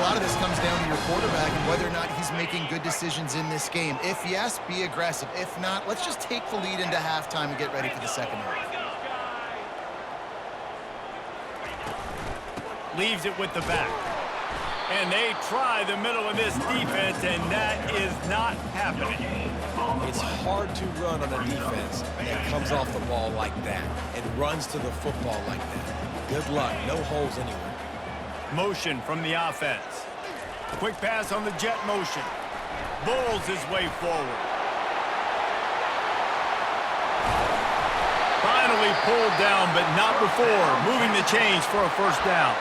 lot of this comes down to your quarterback and whether or not he's making good decisions in this game. If yes, be aggressive. If not, let's just take the lead into halftime and get ready for the second half. Leaves it with the back. And they try the middle of this defense, and that is not happening. It's hard to run on a defense that comes off the ball like that and runs to the football like that. Good luck. No holes anywhere. Motion from the offense. Quick pass on the jet motion. Bulls his way forward. Finally pulled down, but not before. Moving the chains for a first down.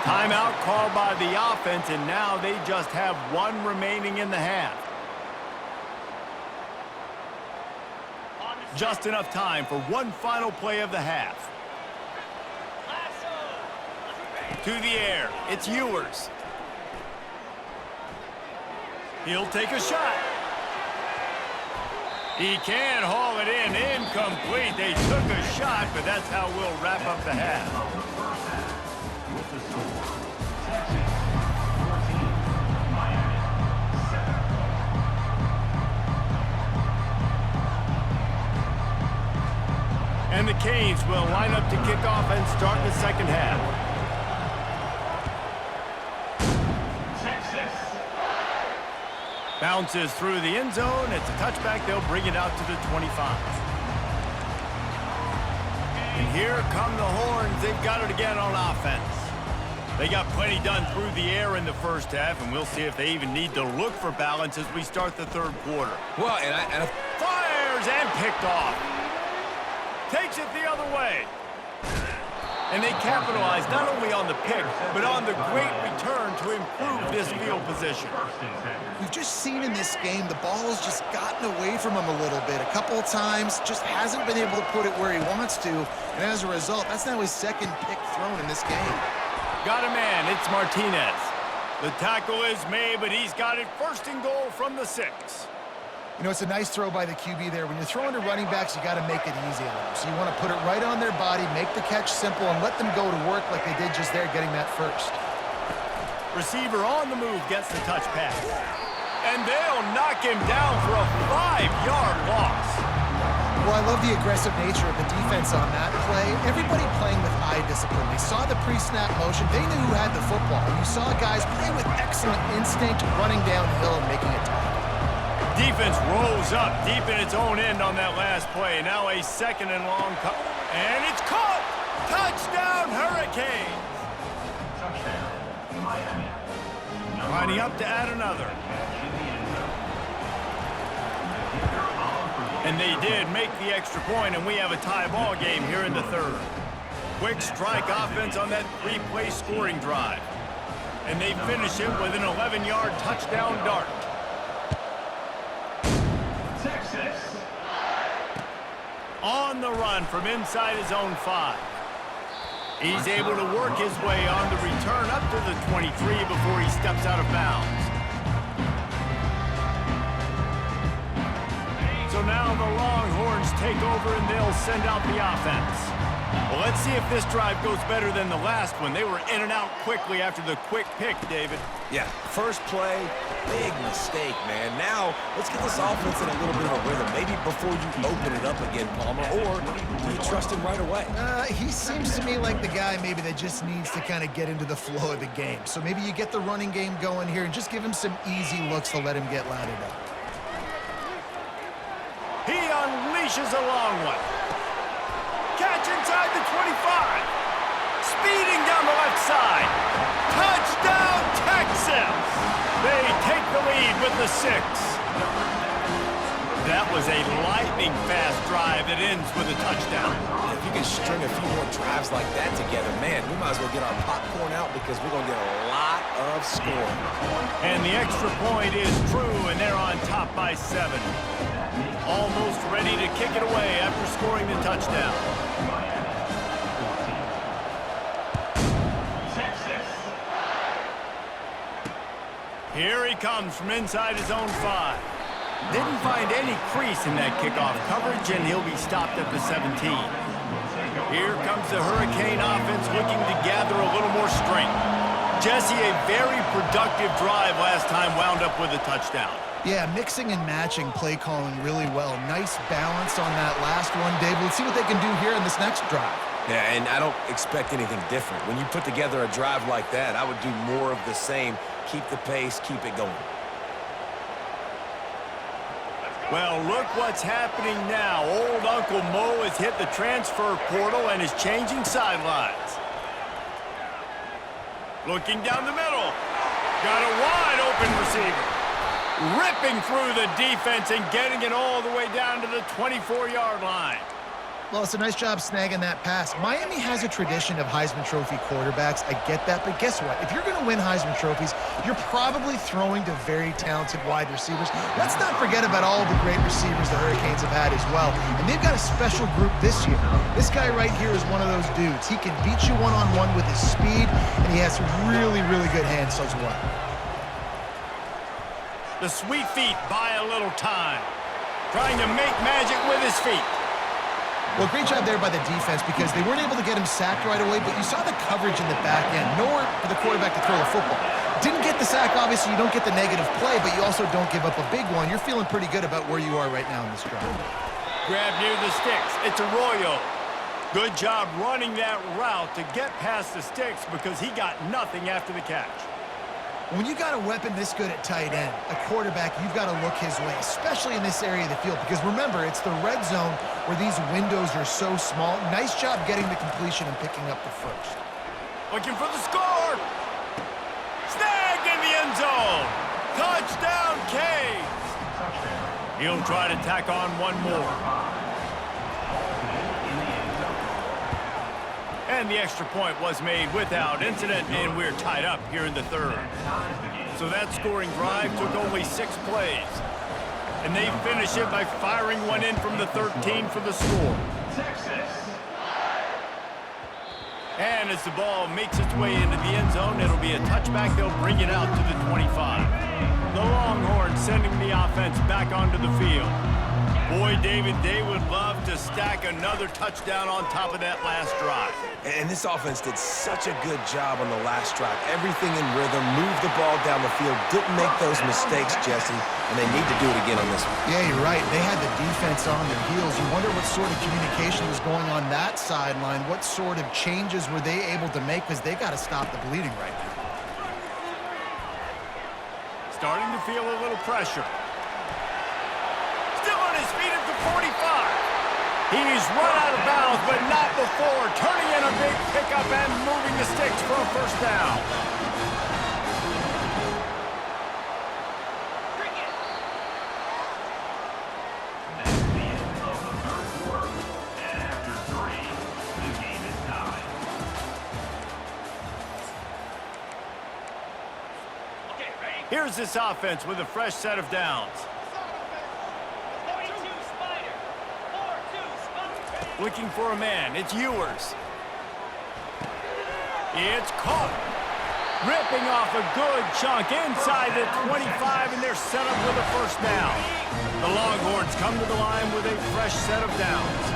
Timeout called by the offense, and now they just have one remaining in the half. Just enough time for one final play of the half. To the air, it's Ewers. He'll take a shot. He can haul it in, incomplete. They took a shot, but that's how we'll wrap up the half. And the Canes will line up to kick off and start the second half. Bounces through the end zone. It's a touchback. They'll bring it out to the 25. And here come the Horns. They've got it again on offense. They got plenty done through the air in the first half, and we'll see if they even need to look for balance as we start the third quarter. Well, Fires and picked off. Takes it the other way. And they capitalize not only on the pick, but on the great return to improve this field position. We've just seen in this game the ball has just gotten away from him a little bit. A couple of times, just hasn't been able to put it where he wants to. And as a result, that's now his second pick thrown in this game. Got a man, it's Martinez. The tackle is made, but he's got it first and goal from the 6. You know, it's a nice throw by the QB there. When you're throwing to running backs, you got to make it easy on them. So you want to put it right on their body, make the catch simple, and let them go to work like they did just there, getting that first. Receiver on the move gets the touch pass. And they'll knock him down for a 5-yard loss. Well, I love the aggressive nature of the defense on that play. Everybody playing with eye discipline. They saw the pre-snap motion. They knew who had the football. You saw guys play with excellent instinct, running downhill and making a tackle. Defense rolls up deep in its own end on that last play. Now a second and long cut. And it's caught! Touchdown, Hurricanes! Lining up to add another. And they did make the extra point, and we have a tie ball game here in the third. Quick strike offense on that 3-play scoring drive. And they finish it with an 11-yard touchdown dart. On the run from inside his own 5. He's able to work his way on the return up to the 23 before he steps out of bounds. So now the Longhorns take over and they'll send out the offense. Well, let's see if this drive goes better than the last one. They were in and out quickly after the quick pick, David. Yeah, first play, big mistake, man. Now, let's get this offense in a little bit of a rhythm. Maybe before you open it up again, Palmer, or do you trust him right away? He seems to me like the guy maybe that just needs to kind of get into the flow of the game. So maybe you get the running game going here and just give him some easy looks to let him get lathered up. He unleashes a long one. Catch inside the 25. Speeding down the left side. Touchdown, Texas! They take the lead with the 6. That was a lightning-fast drive that ends with a touchdown. If you can string a few more drives like that together, man, we might as well get our popcorn out because we're going to get a lot of scoring. And the extra point is true, and they're on top by 7. Almost ready to kick it away after scoring the touchdown. Here he comes from inside his own 5. Didn't find any crease in that kickoff coverage, and he'll be stopped at the 17. Here comes the Hurricane offense looking to gather a little more strength. Jesse, a very productive drive last time wound up with a touchdown. Yeah, mixing and matching play calling really well. Nice balance on that last one, Dave. Let's see what they can do here in this next drive. Yeah, and I don't expect anything different. When you put together a drive like that, I would do more of the same. Keep the pace, keep it going. Well, look what's happening now. Old Uncle Mo has hit the transfer portal and is changing sidelines. Looking down the middle. Got a wide open receiver. Ripping through the defense and getting it all the way down to the 24-yard line. Well, it's a nice job snagging that pass. Miami has a tradition of Heisman Trophy quarterbacks. I get that, but guess what? If you're going to win Heisman Trophies, you're probably throwing to very talented wide receivers. Let's not forget about all the great receivers the Hurricanes have had as well. And they've got a special group this year. This guy right here is one of those dudes. He can beat you one-on-one with his speed, and he has really, really good hands as well. The sweet feet buy a little time. Trying to make magic with his feet. Well, great job there by the defense because they weren't able to get him sacked right away, but you saw the coverage in the back end. Nowhere for the quarterback to throw the football. Didn't get the sack, obviously. You don't get the negative play, but you also don't give up a big one. You're feeling pretty good about where you are right now in this drive. Grab near the sticks. It's Arroyo. Good job running that route to get past the sticks because he got nothing after the catch. When you got a weapon this good at tight end, a quarterback, you've got to look his way, especially in this area of the field. Because remember, it's the red zone where these windows are so small. Nice job getting the completion and picking up the first. Looking for the score. Snagged in the end zone. Touchdown, Canes. He'll try to tack on one more. And the extra point was made without incident, and we're tied up here in the third. So that scoring drive took only 6 plays. And they finish it by firing one in from the 13 for the score. And as the ball makes its way into the end zone, it'll be a touchback. They'll bring it out to the 25. The Longhorns sending the offense back onto the field. Boy, David, they would love to stack another touchdown on top of that last drive. And this offense did such a good job on the last drive. Everything in rhythm, moved the ball down the field, didn't make those mistakes, Jesse, and they need to do it again on this one. Yeah, you're right. They had the defense on their heels. You wonder what sort of communication was going on that sideline. What sort of changes were they able to make because they got to stop the bleeding right now. Starting to feel a little pressure. Still on his feet at the 45. He's run out of bounds, but not before turning in a big pickup and moving the sticks for a first down. Here's this offense with a fresh set of downs. Looking for a man. It's Ewers. It's caught. Ripping off a good chunk inside the 25, and they're set up with a first down. The Longhorns come to the line with a fresh set of downs.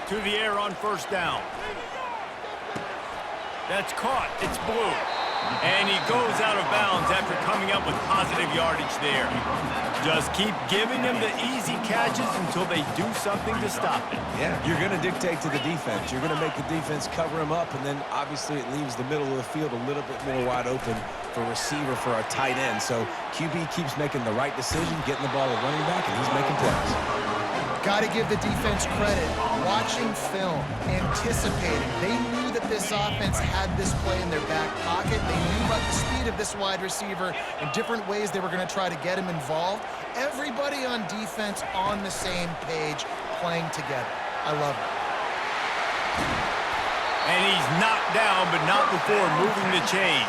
To the air on first down. That's caught. It's Blue. And he goes out of bounds after coming up with positive yardage there. Just keep giving him the easy catches until they do something to stop it. Yeah, you're going to dictate to the defense. You're going to make the defense cover him up, and then obviously it leaves the middle of the field a little bit more wide open for receiver for a tight end. So QB keeps making the right decision, getting the ball to running back, and he's making plays. Got to give the defense credit. Watching film, anticipating. They knew that this offense had this play in their back pocket. They knew about the speed of this wide receiver and different ways they were going to try to get him involved. Everybody on defense on the same page, playing together. I love it. And he's knocked down, but not before moving the chains.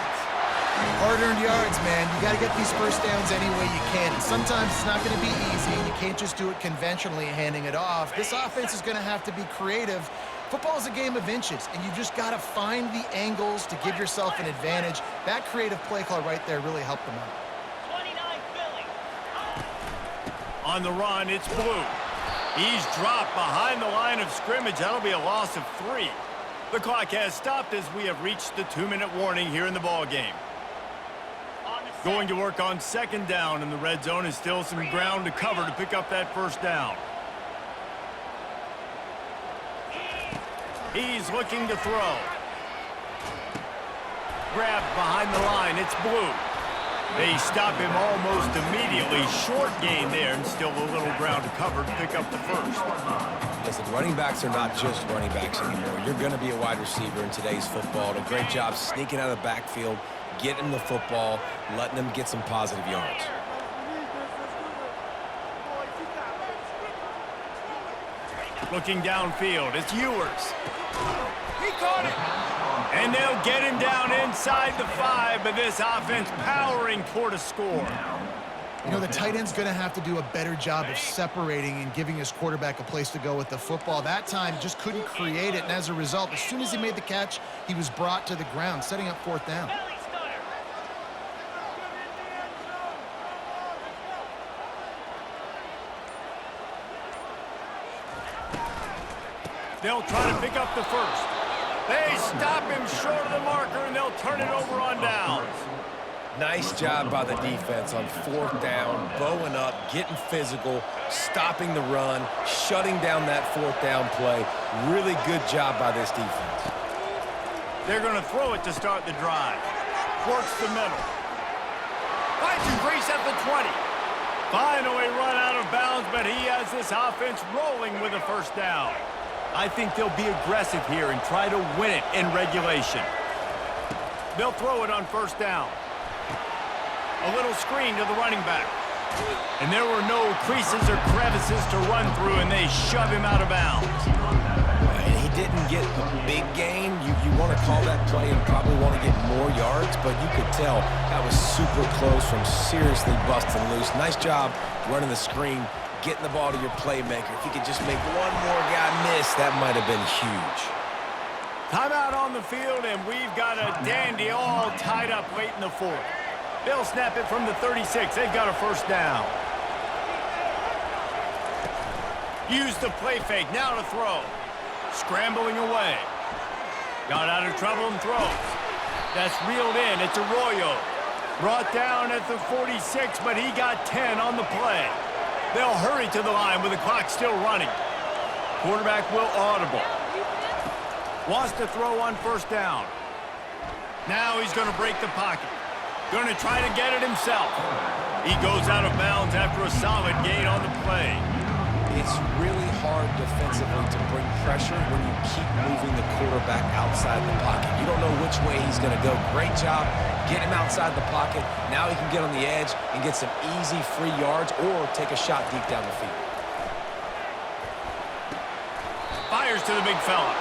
Hard-earned yards, man. You got to get these first downs any way you can. And sometimes it's not going to be easy, and you can't just do it conventionally handing it off. This offense is going to have to be creative. Football is a game of inches, and you just got to find the angles to give yourself an advantage. That creative play call right there really helped them out. 29 Philly. On the run, it's Blue. He's dropped behind the line of scrimmage. That'll be a loss of 3. The clock has stopped as we have reached the 2-minute warning here in the ball game. Going to work on second down, and the red zone is still some ground to cover to pick up that first down. He's looking to throw. Grabbed behind the line. It's Blue. They stop him almost immediately. Short gain there, and still a little ground to cover to pick up the first. Listen, running backs are not just running backs anymore. You're going to be a wide receiver in today's football. A great job sneaking out of the backfield, getting the football, letting them get some positive yards. Looking downfield, it's Ewers. He caught it. And they'll get him down inside the 5, but this offense powering toward a score. You know, the tight end's going to have to do a better job of separating and giving his quarterback a place to go with the football. That time just couldn't create it, and as a result, as soon as he made the catch, he was brought to the ground, setting up fourth down. They'll try to pick up the first. They stop him short of the marker, and they'll turn it over on downs. Nice job by the defense on fourth down, bowing up, getting physical, stopping the run, shutting down that fourth down play. Really good job by this defense. They're going to throw it to start the drive. Works the middle. Finds Grease at the 20. Finally run out of bounds, but he has this offense rolling with a first down. I think they'll be aggressive here and try to win it in regulation. They'll throw it on first down. A little screen to the running back. And there were no creases or crevices to run through, and they shove him out of bounds. And he didn't get a big gain. You want to call that play and probably want to get more yards, but you could tell that was super close from seriously busting loose. Nice job running the screen, getting the ball to your playmaker. If you could just make one more guy miss, that might have been huge. Timeout on the field, and we've got a dandy all tied up late in the fourth. They'll snap it from the 36. They've got a first down. Use the play fake. Now to throw. Scrambling away. Got out of trouble and throws. That's reeled in. It's Arroyo. Brought down at the 46, but he got 10 on the play. They'll hurry to the line with the clock still running. Quarterback will audible. Wants to throw on first down. Now he's going to break the pocket. Going to try to get it himself. He goes out of bounds after a solid gain on the play. It's really hard defensively to bring pressure when you keep moving the quarterback outside the pocket. You don't know which way he's going to go. Great job. Get him outside the pocket. Now he can get on the edge and get some easy free yards or take a shot deep down the field. Fires to the big fella.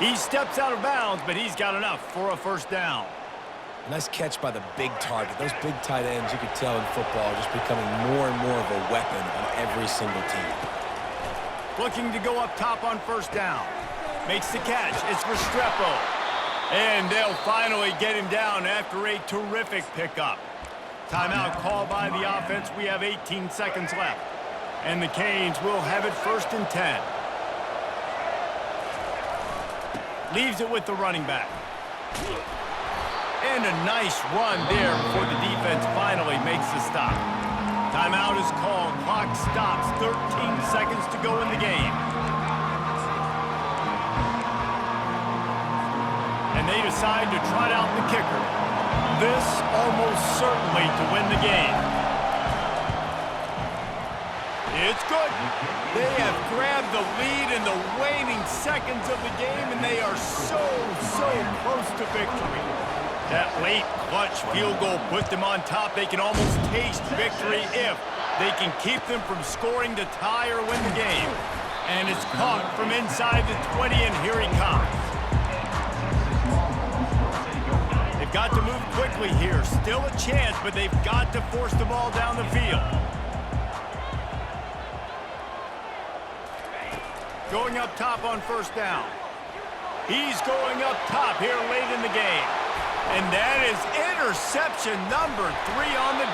He steps out of bounds, but he's got enough for a first down. Nice catch by the big target. Those big tight ends, you could tell in football, are just becoming more and more of a weapon on every single team. Looking to go up top on first down. Makes the catch. It's Restrepo. And they'll finally get him down after a terrific pickup. Timeout called by the offense. We have 18 seconds left. And the Canes will have it 1st and 10. Leaves it with the running back. And a nice run there before the defense finally makes the stop. Timeout is called. Clock stops. 13 seconds to go in the game. And they decide to trot out the kicker. This almost certainly to win the game. It's good. They have grabbed the lead in the waning seconds of the game, and they are so close to victory. That late clutch field goal put them on top. They can almost taste victory if they can keep them from scoring to tie or win the game. And it's caught from inside the 20, and here he comes. They've got to move quickly here. Still a chance, but they've got to force the ball down the field. Going up top on first down. He's going up top here late in the game. And that is interception number 3 on the